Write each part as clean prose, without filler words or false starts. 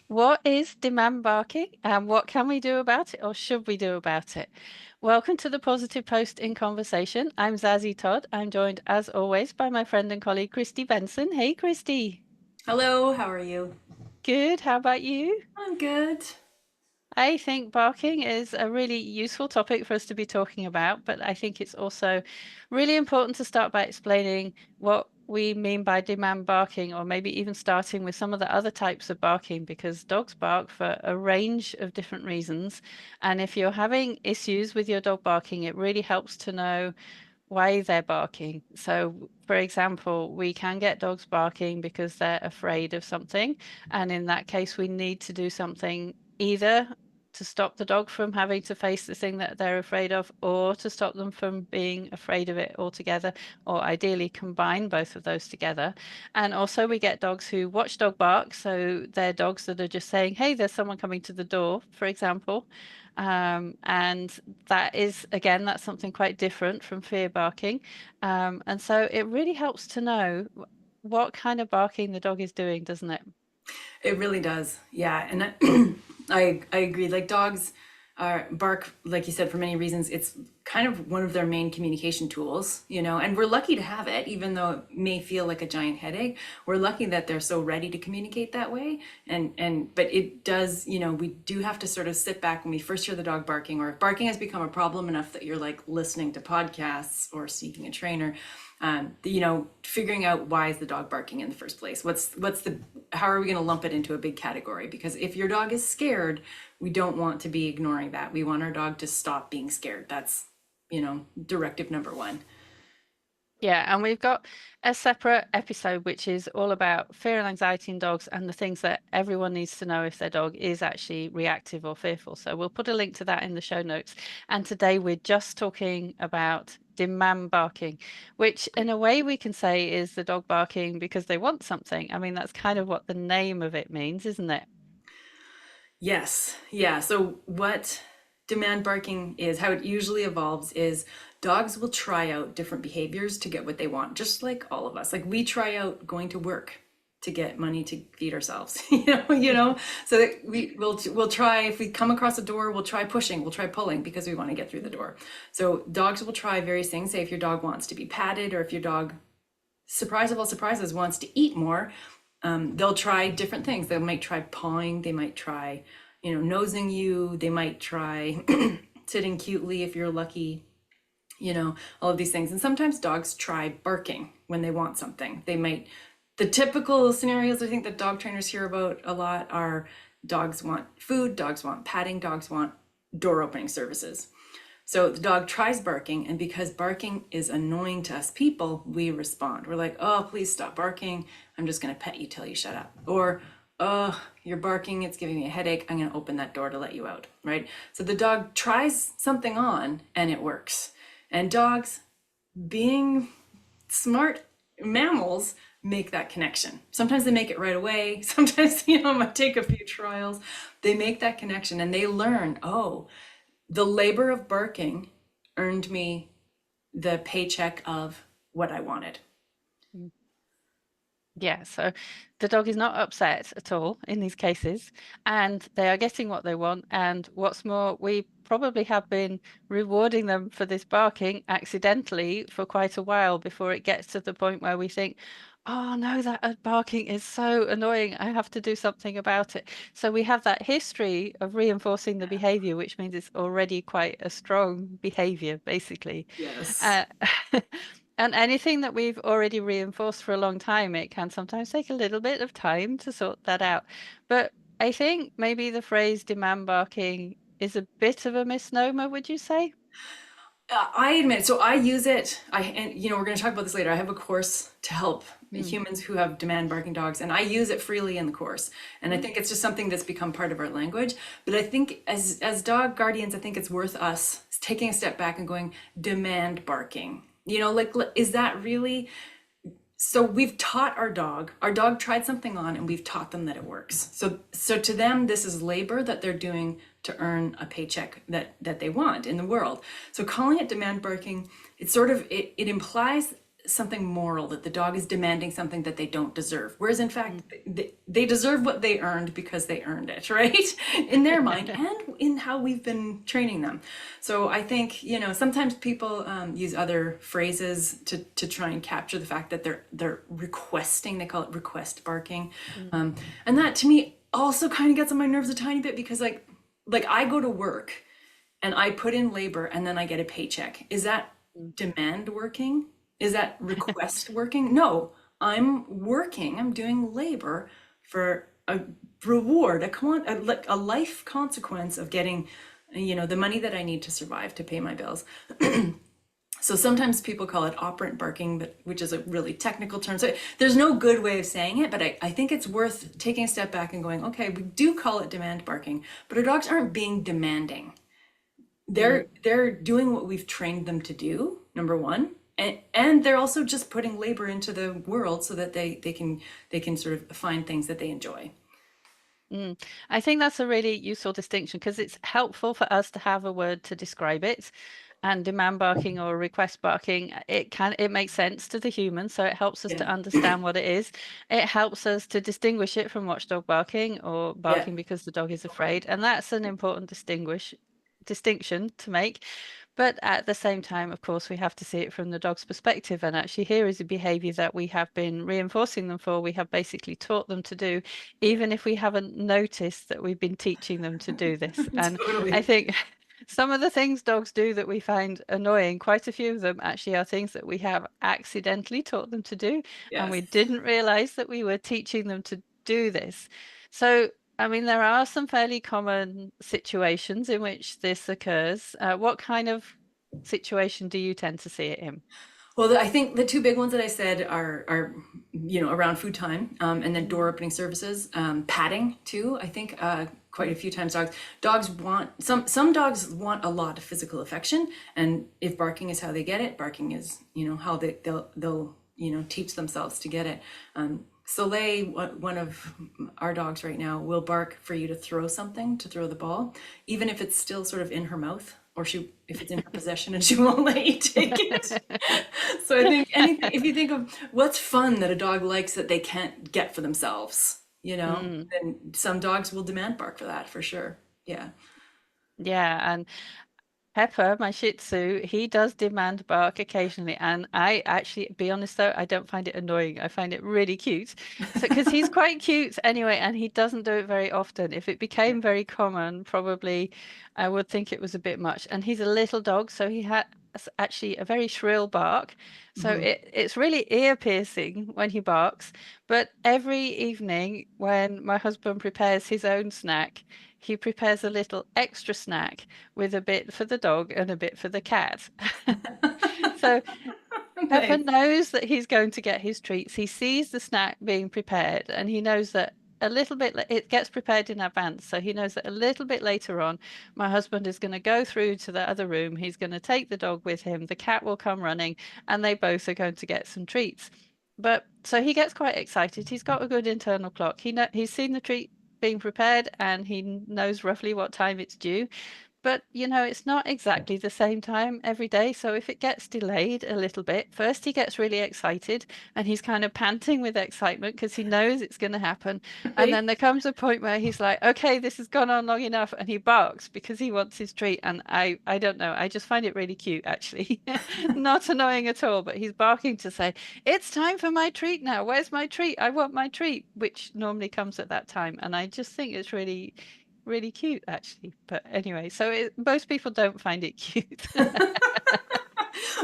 What is demand barking and what can we do about it or should we do about it? Welcome to the Positive Post in Conversation. I'm Zazie Todd. I'm joined as always by my friend and colleague Kristi Benson. Hey Kristi. Hello, how are you? Good. How about you? I'm good. I think barking is a really useful topic for us to be talking about, but I think it's also really important to start by explaining what we mean by demand barking, or maybe even starting with some of the other types of barking, because dogs bark for a range of different reasons. And if you're having issues with your dog barking, it really helps to know why they're barking. So, for example, we can get dogs barking because they're afraid of something. And in that case, we need to do something either to stop the dog from having to face the thing that they're afraid of, or to stop them from being afraid of it altogether, or ideally combine both of those together. And also, we get dogs who watchdog bark. So they're dogs that are just saying, hey, there's someone coming to the door, for example. And that is, again, that's something quite different from fear barking. And so it really helps to know what kind of barking the dog is doing, doesn't it? It really does. Yeah, and I agree. Like dogs are bark, like you said, for many reasons. It's kind of one of their main communication tools, and we're lucky to have it, even though it may feel like a giant headache. We're lucky that they're so ready to communicate that way. And but it does, we do have to sort of sit back when we first hear the dog barking, or if barking has become a problem enough that you're like listening to podcasts or seeking a trainer. Figuring out why is the dog barking in the first place? How are we going to lump it into a big category? Because if your dog is scared, we don't want to be ignoring that. We want our dog to stop being scared. That's, directive number one. Yeah, and we've got a separate episode which is all about fear and anxiety in dogs and the things that everyone needs to know if their dog is actually reactive or fearful. So we'll put a link to that in the show notes. And today we're just talking about demand barking, which in a way we can say is the dog barking because they want something. I mean, that's kind of what the name of it means, isn't it? Yes. Yeah. So what demand barking is, how it usually evolves is dogs will try out different behaviors to get what they want, just like all of us. Like we try out going to work to get money to feed ourselves, so that we'll try, if we come across a door, we'll try pushing, we'll try pulling because we want to get through the door. So dogs will try various things. Say if your dog wants to be patted, or if your dog, surprise of all surprises, wants to eat more, they'll try different things. They might try pawing. They might try, nosing you. They might try sitting cutely if you're lucky. All of these things. And sometimes dogs try barking when they want something. The typical scenarios I think that dog trainers hear about a lot are dogs want food, dogs want patting, dogs want door opening services. So the dog tries barking, and because barking is annoying to us people, we respond. We're like, oh, please stop barking. I'm just going to pet you till you shut up. Or, oh, you're barking. It's giving me a headache. I'm going to open that door to let you out. Right? So the dog tries something on and it works. And dogs, being smart mammals, make that connection. Sometimes they make it right away. Sometimes, it might take a few trials. They make that connection and they learn, oh, the labor of barking earned me the paycheck of what I wanted. Yeah, so the dog is not upset at all in these cases, and they are getting what they want. And what's more, we probably have been rewarding them for this barking accidentally for quite a while before it gets to the point where we think, oh no, that barking is so annoying. I have to do something about it. So we have that history of reinforcing the behavior, which means it's already quite a strong behavior, basically. Yes. Uh, And anything that we've already reinforced for a long time, it can sometimes take a little bit of time to sort that out. But I think maybe the phrase demand barking is a bit of a misnomer, would you say? I admit, so I use it. And we're going to talk about this later. I have a course to help Mm. humans who have demand barking dogs, and I use it freely in the course. And I Mm. think it's just something that's become part of our language. But I think as dog guardians, I think it's worth us taking a step back and going, demand barking. Like, is that really? So we've taught our dog tried something on, and we've taught them that it works. So to them, this is labor that they're doing to earn a paycheck that they want in the world. So calling it demand barking, it implies something moral, that the dog is demanding something that they don't deserve. Whereas in Mm. fact, they deserve what they earned because they earned it, right? In their mind and in how we've been training them. So I think, sometimes people use other phrases to try and capture the fact that they're requesting, they call it request barking. Mm. And that to me also kind of gets on my nerves a tiny bit because like I go to work and I put in labor and then I get a paycheck. Is that Mm. demand working? Is that request working? No, I'm working, I'm doing labor for a reward, like a life consequence of getting, the money that I need to survive to pay my bills. So sometimes people call it operant barking, but which is a really technical term. So there's no good way of saying it, but I think it's worth taking a step back and going, okay, we do call it demand barking, but our dogs aren't being demanding. Mm. They're doing what we've trained them to do, number one. And they're also just putting labor into the world so that they can sort of find things that they enjoy. Mm. I think that's a really useful distinction because it's helpful for us to have a word to describe it. And demand barking or request barking, it makes sense to the human, so it helps us Yeah. to understand what it is. It helps us to distinguish it from watchdog barking or Yeah. barking because the dog is afraid, and that's an important distinction to make. But at the same time, of course, we have to see it from the dog's perspective. And actually, here is a behavior that we have been reinforcing them for. We have basically taught them to do, Yeah. even if we haven't noticed that we've been teaching them to do this. And I Totally. think some of the things dogs do that we find annoying, quite a few of them actually are things that we have accidentally taught them to do. And Yes. we didn't realize that we were teaching them to do this. So I mean, there are some fairly common situations in which this occurs. What kind of situation do you tend to see it in? Well, I think the two big ones that I said are around food time, and then door opening services, padding too. I think quite a few times dogs want some dogs want a lot of physical affection, and if barking is how they get it, barking is how they'll teach themselves to get it. Soleil, one of our dogs right now, will bark for you to throw something, to throw the ball, even if it's still sort of in her mouth, or if it's in her possession and she won't let you take it. So I think anything, if you think of what's fun that a dog likes that they can't get for themselves, Mm, then some dogs will demand bark for that for sure. Yeah. yeah, and Pepper, my Shih Tzu, he does demand bark occasionally, and I actually, be honest though, I don't find it annoying. I find it really cute. So, because he's quite cute anyway, and he doesn't do it very often. If it Yeah. became very common, probably I would think it was a bit much. And he's a little dog, so he has actually a very shrill bark. So Hmm. it's really ear piercing when he barks. But every evening when my husband prepares his own snack, he prepares a little extra snack with a bit for the dog and a bit for the cat. So Pepper Nice. knows that he's going to get his treats. He sees the snack being prepared and he knows that a little bit it gets prepared in advance. So he knows that a little bit later on, my husband is going to go through to the other room. He's going to take the dog with him. The cat will come running and they both are going to get some treats. But so he gets quite excited. He's got a good internal clock. He's seen the treat being prepared and he knows roughly what time it's due. But it's not exactly the same time every day. So if it gets delayed a little bit, first he gets really excited and he's kind of panting with excitement because he knows it's going to happen. And Right? then there comes a point where he's like, okay, this has gone on long enough, and he barks because he wants his treat. And I don't know. I just find it really cute, actually. Not annoying at all, but he's barking to say, it's time for my treat now. Where's my treat? I want my treat, which normally comes at that time. And I just think it's really cute, actually. But anyway, so most people don't find it cute.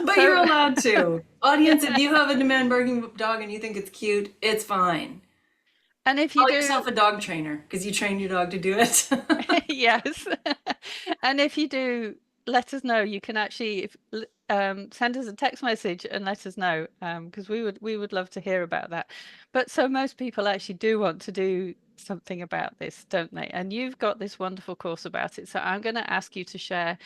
But you're So, allowed to. yeah. Audience, if you have a demand barking dog and you think it's cute, it's fine. And if you Call do, yourself a dog trainer because you trained your dog to do it. yes. And if you do, let us know. You can actually send us a text message and let us know, because we would love to hear about that. But so most people actually do want to do something about this, don't they? And you've got this wonderful course about it. So I'm going to ask you to share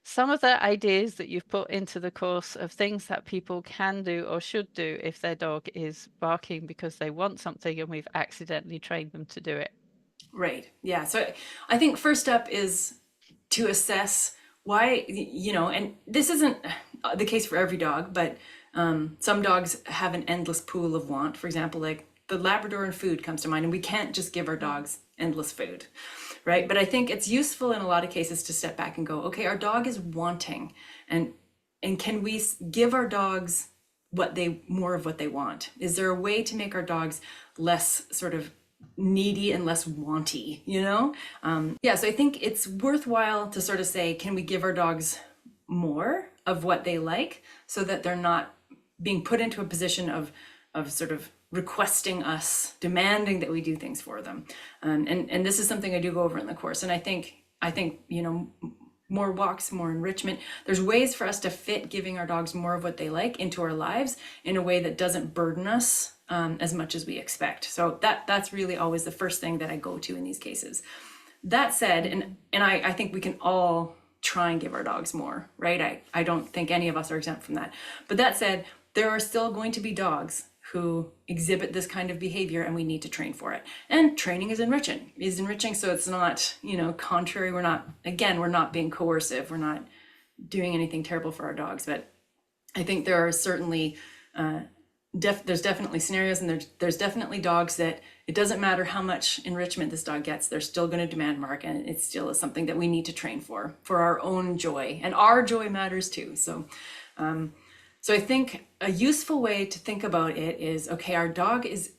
some of the ideas that you've put into the course of things that people can do or should do if their dog is barking because they want something and we've accidentally trained them to do it. Right. Yeah. So I think first step is to assess why, and this isn't the case for every dog, but Some dogs have an endless pool of want. For example, like the Labrador and food comes to mind, and we can't just give our dogs endless food, right? But I think it's useful in a lot of cases to step back and go, okay, our dog is wanting, and can we give our dogs more of what they want? Is there a way to make our dogs less sort of needy and less wanty, you know? Yeah, so I think it's worthwhile to sort of say, can we give our dogs more of what they like so that they're not being put into a position of sort of requesting us, demanding that we do things for them. And this is something I do go over in the course. And I think, you know, more walks, more enrichment. There's ways for us to fit giving our dogs more of what they like into our lives in a way that doesn't burden us as much as we expect. So that's really always the first thing that I go to in these cases. That said, and I think we can all try and give our dogs more, right? I don't think any of us are exempt from that. But that said, there are still going to be dogs who exhibit this kind of behavior, and we need to train for it. And training is enriching, so it's not, you know, contrary. We're not being coercive. We're not doing anything terrible for our dogs. But I think there are certainly there's definitely scenarios, and there's definitely dogs that it doesn't matter how much enrichment this dog gets, they're still going to demand mark, and it still is something that we need to train for our own joy, and our joy matters too. So I think a useful way to think about it is, okay, our dog is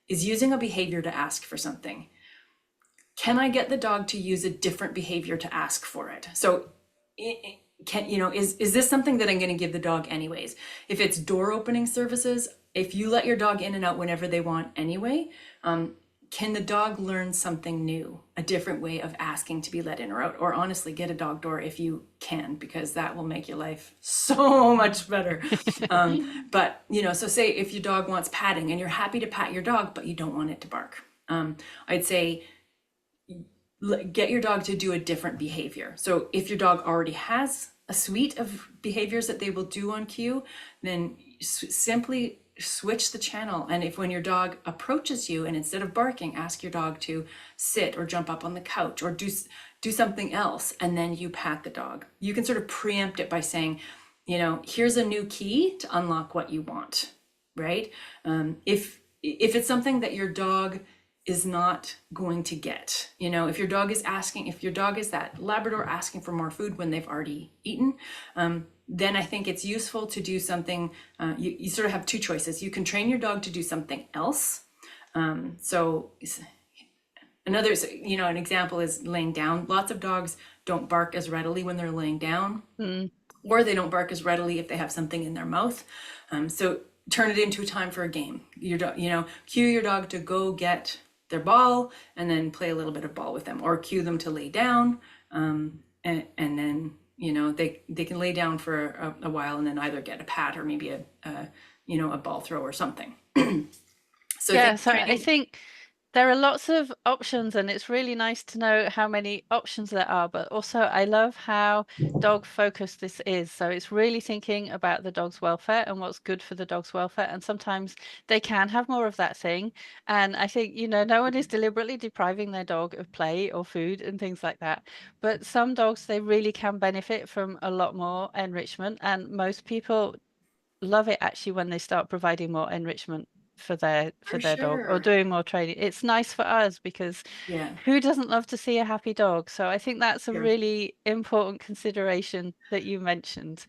using a behavior to ask for something. Can I get the dog to use a different behavior to ask for it? So is this something that I'm going to give the dog anyways? If it's door opening services, if you let your dog in and out whenever they want anyway, can the dog learn something new, a different way of asking to be let in or out? Or honestly, get a dog door if you can, because that will make your life so much better. But, you know, so say if your dog wants patting and you're happy to pat your dog, but you don't want it to bark. I'd say get your dog to do a different behavior. So if your dog already has a suite of behaviors that they will do on cue, then simply switch the channel. And if when your dog approaches you and instead of barking, ask your dog to sit or jump up on the couch or do something else, and then you pat the dog. You can sort of preempt it by saying, you know, here's a new key to unlock what you want, right? If it's something that your dog is not going to get, you know, if your dog is that Labrador asking for more food when they've already eaten, then I think it's useful to do something. You sort of have two choices. You can train your dog to do something else. So another, you know, an example is laying down. Lots of dogs don't bark as readily when they're laying down, or they don't bark as readily if they have something in their mouth. So turn it into a time for a game. Your dog, you know, cue your dog to go get their ball and then play a little bit of ball with them, or cue them to lay down, and then, you know, they can lay down for a while and then either get a pat or maybe a ball throw or something. So I Yeah, think so I training. think there are lots of options, and it's really nice to know how many options there are. But also, I love how dog focused this is. So it's really thinking about the dog's welfare and what's good for the dog's welfare. And sometimes they can have more of that thing. And I think, you know, no one is deliberately depriving their dog of play or food and things like that. But some dogs, they really can benefit from a lot more enrichment. And most people love it actually when they start providing more enrichment for For their dog or sure. doing more training. It's nice for us because Yeah. who doesn't love to see a happy dog? So I think that's a Sure. really important consideration that you mentioned.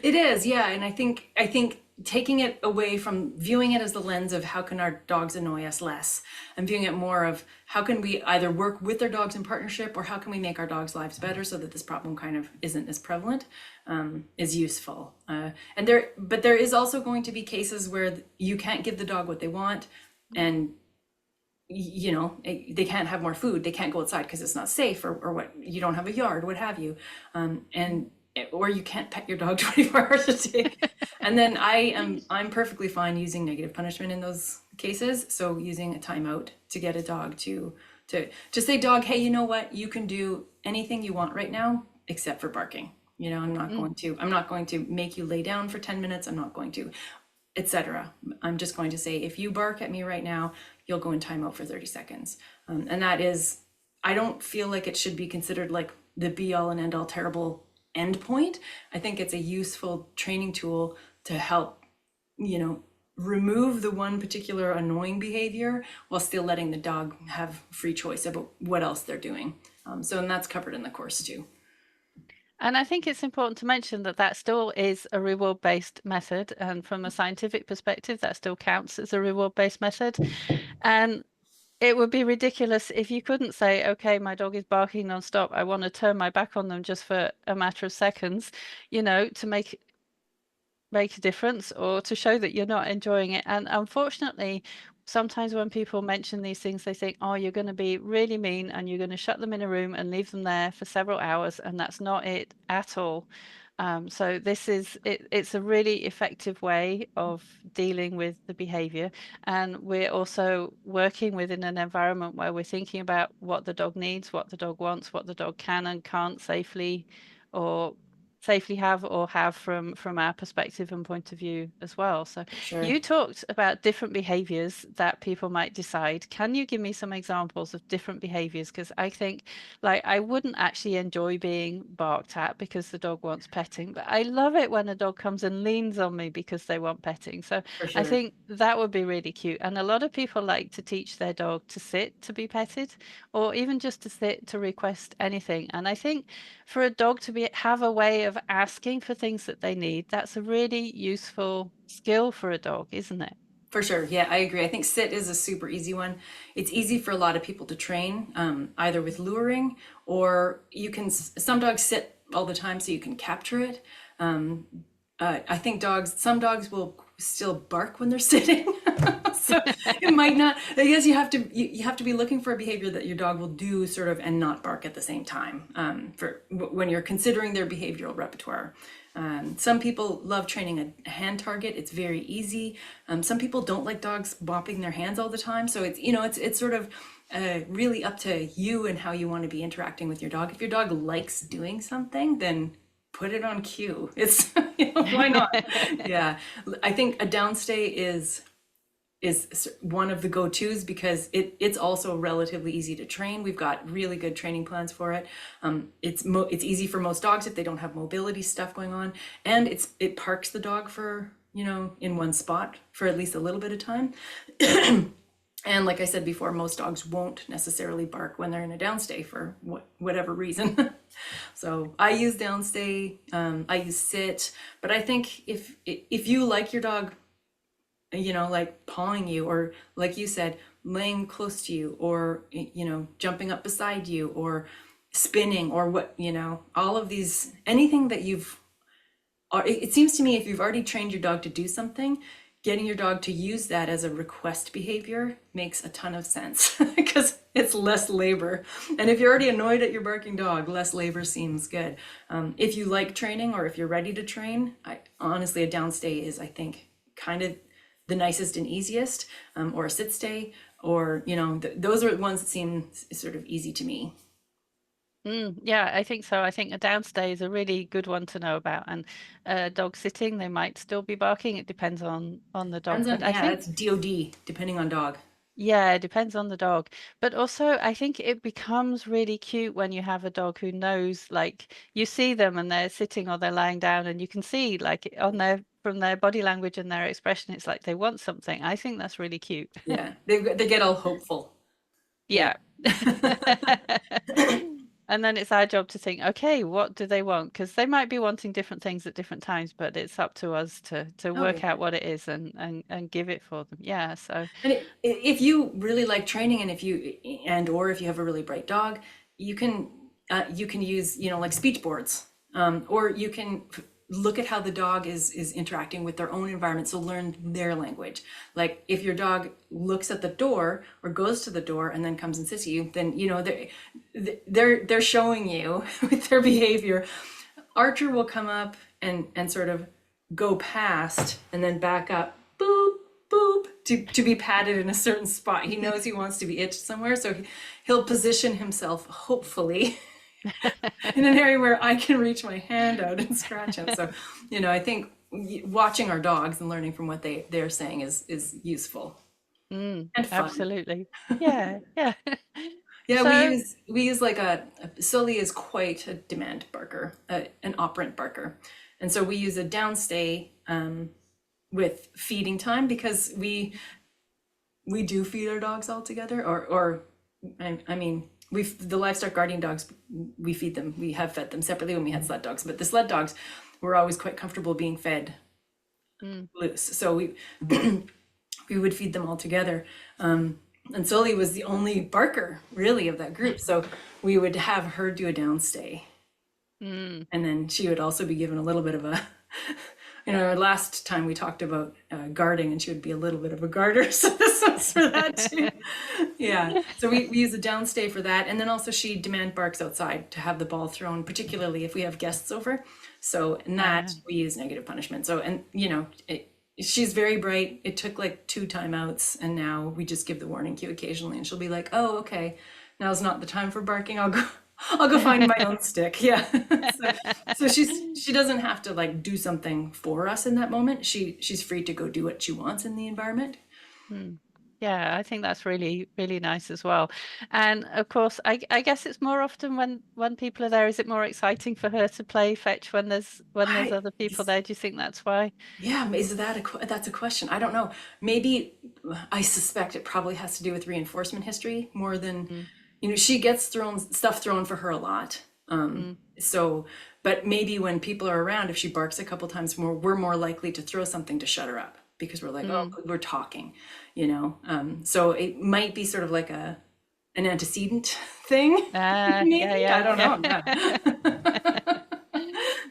It is, yeah, and I think taking it away from viewing it as the lens of how can our dogs annoy us less, and viewing it more of how can we either work with our dogs in partnership, or how can we make our dogs' lives better so that this problem kind of isn't as prevalent, is useful. But there is also going to be cases where you can't give the dog what they want, and you know, they can't have more food, they can't go outside because it's not safe, or what, you don't have a yard, what have you, and or you can't pet your dog 24 hours a day. And then I'm perfectly fine using negative punishment in those cases. So using a timeout to get a dog to say, dog, hey, you know what, you can do anything you want right now except for barking. You know, I'm not going to make you lay down for 10 minutes. I'm not going to, etc. I'm just going to say, if you bark at me right now, you'll go in timeout for 30 seconds. And that is, I don't feel like it should be considered like the be all and end all terrible endpoint. I think it's a useful training tool to help you know, remove the one particular annoying behavior while still letting the dog have free choice about what else they're doing. And that's covered in the course too. And I think it's important to mention that that still is a reward-based method. And from a scientific perspective, that still counts as a reward-based method. And it would be ridiculous if you couldn't say, okay, my dog is barking nonstop. I want to turn my back on them just for a matter of seconds, to make a difference or to show that you're not enjoying it. And unfortunately, sometimes when people mention these things, they think, oh, you're going to be really mean and you're going to shut them in a room and leave them there for several hours. And that's not it at all. So this is it, it's a really effective way of dealing with the behavior. And we're also working within an environment where we're thinking about what the dog needs, what the dog wants, what the dog can and can't or safely have or have from our perspective and point of view as well. So For sure. you talked about different behaviors that people might decide. Can you give me some examples of different behaviors? Because I think like I wouldn't actually enjoy being barked at because the dog wants petting, but I love it when a dog comes and leans on me because they want petting. So For I sure. think that would be really cute. And a lot of people like to teach their dog to sit to be petted or even just to sit to request anything. And I think for a dog to be have a way of asking for things that they need, that's a really useful skill for a dog, isn't it? For sure. Yeah, I agree. I think sit is a super easy one. It's easy for a lot of people to train, either with luring or you can, some dogs sit all the time so you can capture it. Um, I think some dogs will still bark when they're sitting. So it might not, I guess you have to be looking for a behavior that your dog will do sort of and not bark at the same time, when you're considering their behavioral repertoire. Some people love training a hand target. It's very easy. Some people don't like dogs bopping their hands all the time. So it's sort of really up to you and how you want to be interacting with your dog. If your dog likes doing something, then put it on cue. It's why not? Yeah, I think a downstay is one of the go-tos because it's also relatively easy to train. We've got really good training plans for it. It's easy for most dogs if they don't have mobility stuff going on, and it parks the dog for in one spot for at least a little bit of time. And like I said before, most dogs won't necessarily bark when they're in a downstay for whatever reason. So I use downstay, I use sit, but I think if you like your dog like pawing you, or like you said, laying close to you, or jumping up beside you, or spinning, or all of these, anything that it seems to me if you've already trained your dog to do something, getting your dog to use that as a request behavior makes a ton of sense because it's less labor. And if you're already annoyed at your barking dog, less labor seems good. If you like training or if you're ready to train, honestly, a downstay is, I think, kind of the nicest and easiest, or a sit stay, or those are the ones that seem sort of easy to me. Yeah, I think so. I think a downstay is a really good one to know about, and dog sitting, they might still be barking. It depends on the dog, Depends but on, I yeah, think that's DOD, depending on dog. yeah, it depends on the dog. But also, I think it becomes really cute when you have a dog who knows, like you see them and they're sitting or they're lying down, and you can see like on their from their body language and their expression, it's like they want something. I think that's really cute. Yeah, they get all hopeful. Yeah. Yeah. And then it's our job to think, okay, what do they want? Because they might be wanting different things at different times, but it's up to us to Oh work yeah. out what it is and give it for them. Yeah. So And if you really like training, and or if you have a really bright dog, you can use like speech boards, or you can look at how the dog is interacting with their own environment, so learn their language. Like if your dog looks at the door or goes to the door and then comes and sits to you, then they're showing you with their behavior. Archer will come up and sort of go past and then back up, boop, boop, to be patted in a certain spot. He knows he wants to be itched somewhere, so he'll position himself, hopefully, in an area where I can reach my hand out and scratch him. So, I think watching our dogs and learning from what they're saying is useful and fun. absolutely. Yeah. Yeah. Yeah, So we use like Sully is quite a demand barker, an operant barker, and so we use a downstay, with feeding time, because we do feed our dogs all together, or I mean, the livestock guardian dogs, we feed them. We have fed them separately when we had sled dogs, but the sled dogs were always quite comfortable being fed Mm. loose. So we would feed them all together. And Sully was the only barker really of that group. So we would have her do a downstay. Mm. And then she would also be given a little bit of a, last time we talked about guarding, and she would be a little bit of a guarder. So this was for that too. Yeah. So we use a downstay for that. And then also she demand barks outside to have the ball thrown, particularly if we have guests over. So in that we use negative punishment. So, and she's very bright. It took like 2 timeouts, and now we just give the warning cue occasionally, and she'll be like, "Oh, okay, now's not the time for barking. I'll go find my own stick." Yeah. So she doesn't have to like do something for us in that moment. She's free to go do what she wants in the environment. Mm. Yeah, I think that's really, really nice as well. And of course, I guess it's more often when people are there. Is it more exciting for her to play fetch when there's I other people there? Do you think that's why? Yeah, is that that's a question. I don't know. Maybe I suspect it probably has to do with reinforcement history more than, Mm. she gets stuff thrown for her a lot. Mm. So, but maybe when people are around, if she barks a couple times more, we're more likely to throw something to shut her up, because we're like, oh, Mm. we're talking. So it might be sort of like an antecedent thing. Yeah, Maybe, I yeah, don't know. yeah. Yeah.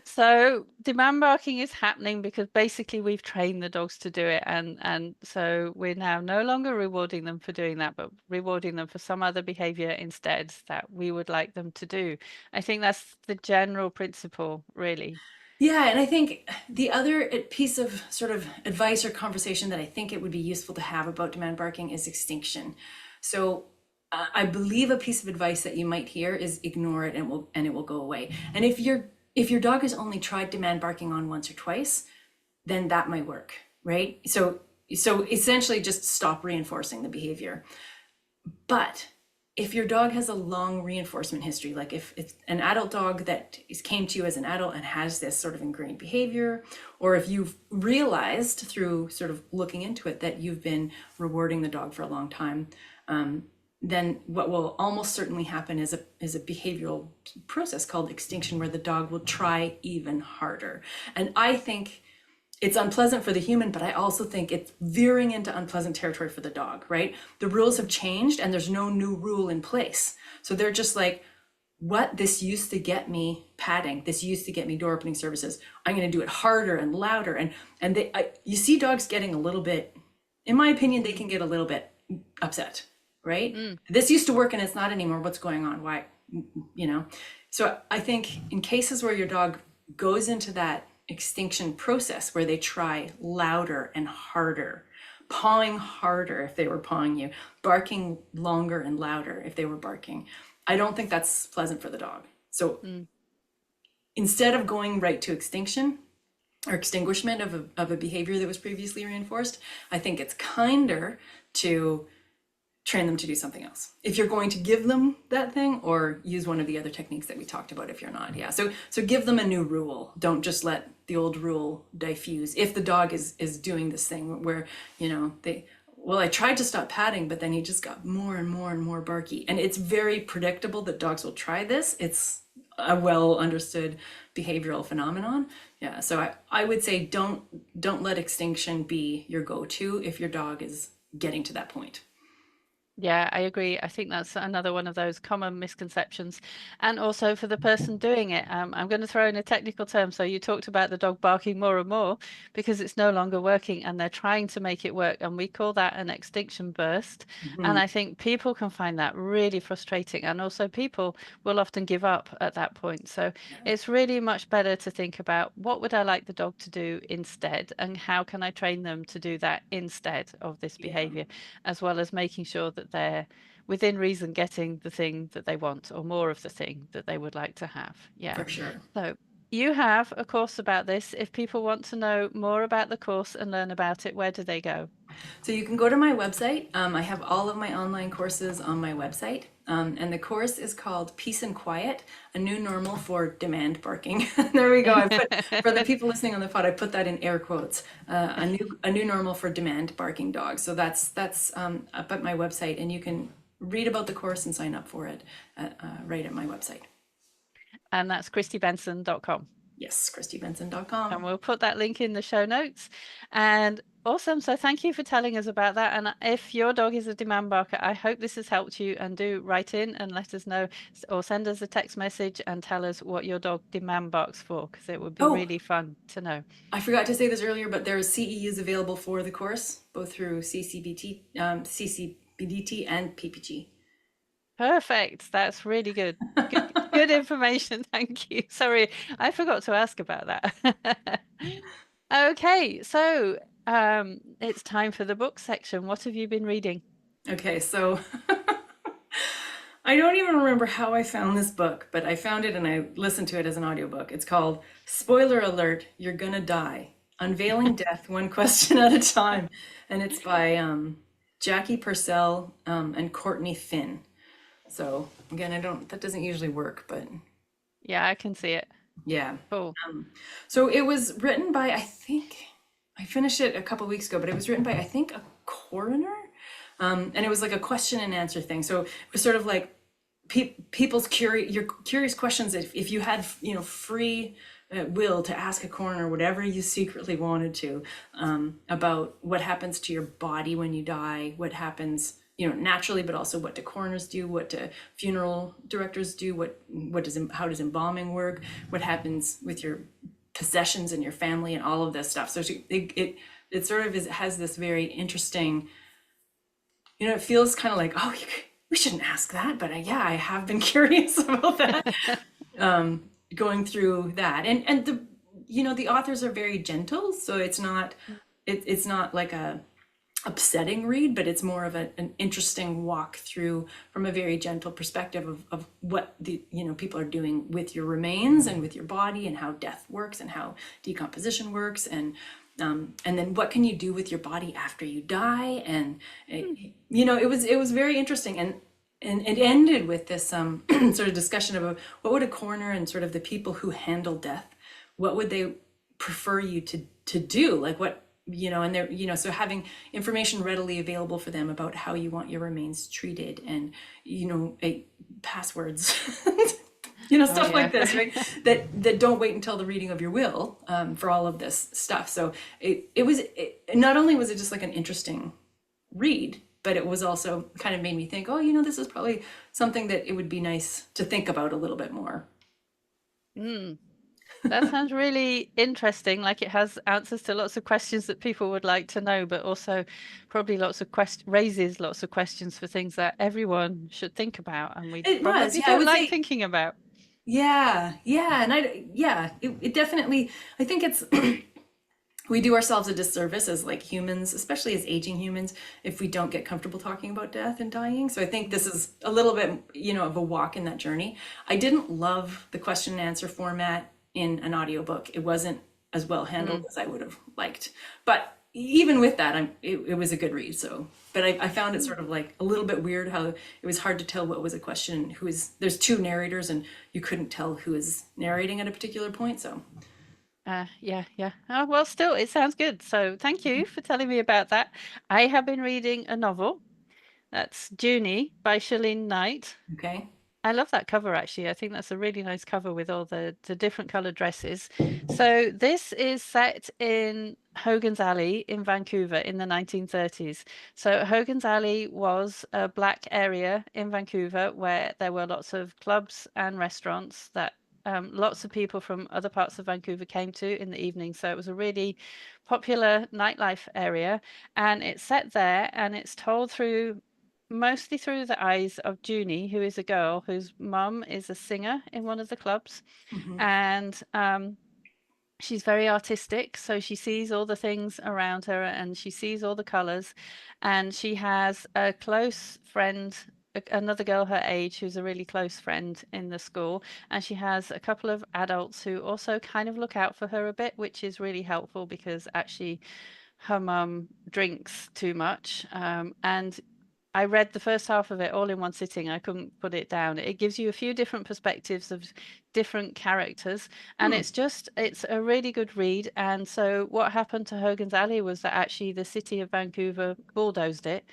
So demand barking is happening because basically we've trained the dogs to do it, and so we're now no longer rewarding them for doing that, but rewarding them for some other behavior instead that we would like them to do. I think that's the general principle, really. Yeah, and I think the other piece of sort of advice or conversation that I think it would be useful to have about demand barking is extinction. So I believe a piece of advice that you might hear is ignore it, and it will go away. And if your dog has only tried demand barking on once or twice, then that might work, right? So essentially just stop reinforcing the behavior. But if your dog has a long reinforcement history, like if it's an adult dog that came to you as an adult and has this sort of ingrained behavior, or if you've realized through sort of looking into it that you've been rewarding the dog for a long time, then what will almost certainly happen is a behavioral process called extinction, where the dog will try even harder. And I think it's unpleasant for the human, but I also think it's veering into unpleasant territory for the dog, right? The rules have changed and there's no new rule in place. So they're just like, what? This used to get me padding. This used to get me door opening services. I'm going to do it harder and louder. And you see dogs getting a little bit, in my opinion, they can get a little bit upset, right? Mm. This used to work and it's not anymore. What's going on? Why? So I think in cases where your dog goes into that extinction process, where they try louder and harder, pawing harder if they were pawing you, barking longer and louder if they were barking, I don't think that's pleasant for the dog. So Mm. instead of going right to extinction or extinguishment of a behavior that was previously reinforced, I think it's kinder to train them to do something else, if you're going to give them that thing, or use one of the other techniques that we talked about if you're not. Yeah, so give them a new rule. Don't just let the old rule diffuse. If the dog is doing this thing where I tried to stop patting, but then he just got more and more and more barky, and it's very predictable that dogs will try this. It's a well understood behavioral phenomenon. Yeah, so I would say don't let extinction be your go-to if your dog is getting to that point. Yeah, I agree. I think that's another one of those common misconceptions. And also for the person doing it, I'm going to throw in a technical term. So you talked about the dog barking more and more because it's no longer working and they're trying to make it work. And we call that an extinction burst. And Mhm. I think people can find that really frustrating. And also people will often give up at that point. So Yeah, it's really much better to think about what would I like the dog to do instead? And how can I train them to do that instead of this yeah, behavior? As well as making sure that they're within reason getting the thing that they want or more of the thing that they would like to have. Yeah. for sure. So you have a course about this. If people want to know more about the course and learn about it, where do they go? So you can go to my website. I have all of my online courses on my website. And the course is called Peace and Quiet, a new normal for demand barking. There we go. I put, for the people listening on the pod, I put that in air quotes. A new normal for demand barking dogs. So that's up at my website, and you can read about the course and sign up for it right at my website. And that's kristibenson.com. Yes, And kristibenson.com. we'll put that link in the show notes. And awesome. So thank you for telling us about that. And if your dog is a demand barker, I hope this has helped you. And do write in and let us know, or send us a text message and tell us what your dog demand barks for, because it would be Oh, really fun to know. I forgot to say this earlier, but there's CEUs available for the course, both through CCBDT and PPG. Perfect. That's really good. Good information. Thank you. Sorry, I forgot to ask about that. Okay, so it's time for the book section. What have you been reading? Okay, so I don't even remember how I found this book, but I found it and I listened to it as an audiobook. It's called Spoiler Alert, You're Gonna Die. Unveiling Death One Question at a Time. And it's by Jackie Purcell and Courtney Finn. So again, that doesn't usually work, but Yeah, I can see it. yeah. Cool. So it was written by, I think, I finished it a couple weeks ago, but it was written by, I think, a coroner. And it was like a question and answer thing. So it was sort of like people's your curious questions. If you had, free will to ask a coroner whatever you secretly wanted to, about what happens to your body when you die, what happens, naturally, but also what do coroners do, what do funeral directors do, how does embalming work, what happens with your possessions and your family and all of this stuff. So it sort of has this very interesting, it feels kind of like, oh, we shouldn't ask that, but yeah, I have been curious about that. Going through that, and the authors are very gentle, so it's not like a upsetting read, but it's more of an interesting walk through from a very gentle perspective of what the people are doing with your remains and with your body, and how death works and how decomposition works, and then what can you do with your body after you die. And it was very interesting, and it ended with this sort of discussion about what would a coroner and sort of the people who handle death, what would they prefer you to do, like what, and they're, so having information readily available for them about how you want your remains treated, and passwords, stuff yeah. like this, right? that don't wait until the reading of your will, for all of this stuff. So not only was it just like an interesting read, but it was also kind of made me think, oh, this is probably something that it would be nice to think about a little bit more. That sounds really interesting. Like it has answers to lots of questions that people would like to know, but also probably raises lots of questions for things that everyone should think about, and we It was, probably yeah, I don't would like say, thinking about. yeah, and it definitely, I think it's we do ourselves a disservice as like humans, especially as aging humans, if we don't get comfortable talking about death and dying. So I think this is a little bit, of a walk in that journey. I didn't love the question and answer format in an audiobook. It wasn't as well handled as I would have liked. But even with that, it was a good read. So, but I found it sort of like a little bit weird how it was hard to tell what was a question and there's two narrators and you couldn't tell who is narrating at a particular point. So Yeah. Oh, well, still, it sounds good. So thank you for telling me about that. I have been reading a novel. That's Junie by Shalene Knight. okay. I love that cover, actually. I think that's a really nice cover with all the different colored dresses. So this is set in Hogan's Alley in Vancouver in the 1930s. So Hogan's Alley was a black area in Vancouver where there were lots of clubs and restaurants that lots of people from other parts of Vancouver came to in the evening. So it was a really popular nightlife area, and it's set there, and it's told mostly through the eyes of Junie, who is a girl whose mum is a singer in one of the clubs. And she's very artistic, so she sees all the things around her and she sees all the colors. And she has a close friend, another girl her age, who's a really close friend in the school. And she has a couple of adults who also kind of look out for her a bit, which is really helpful because actually her mum drinks too much. And I read the first half of it all in one sitting. I couldn't put it down. It gives you a few different perspectives of different characters, and Hmm. it's a really good read. And so what happened to Hogan's Alley was that actually the city of Vancouver bulldozed it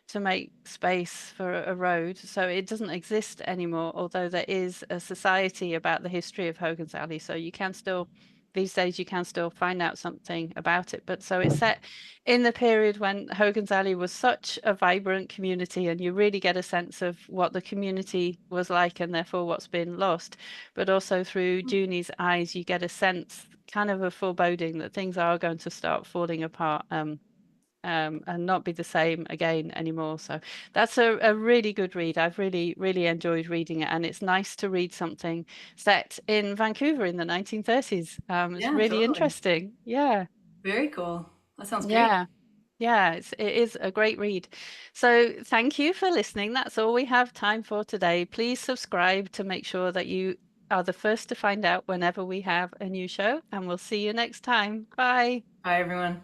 to make space for a road. So it doesn't exist anymore, although there is a society about the history of Hogan's Alley. So you can still these days you can still find out something about it. But so it's set in the period when Hogan's Alley was such a vibrant community, and you really get a sense of what the community was like and therefore what's been lost. But also through Junie's eyes, you get a sense, kind of a foreboding that things are going to start falling apart. And not be the same again anymore. So that's a really good read. I've really, really enjoyed reading it. And it's nice to read something set in Vancouver in the 1930s. It's Yeah, really totally. interesting. Yeah. Very cool. That sounds great. Yeah. Yeah, it is a great read. So thank you for listening. That's all we have time for today. Please subscribe to make sure that you are the first to find out whenever we have a new show, and we'll see you next time. Bye. Bye, everyone.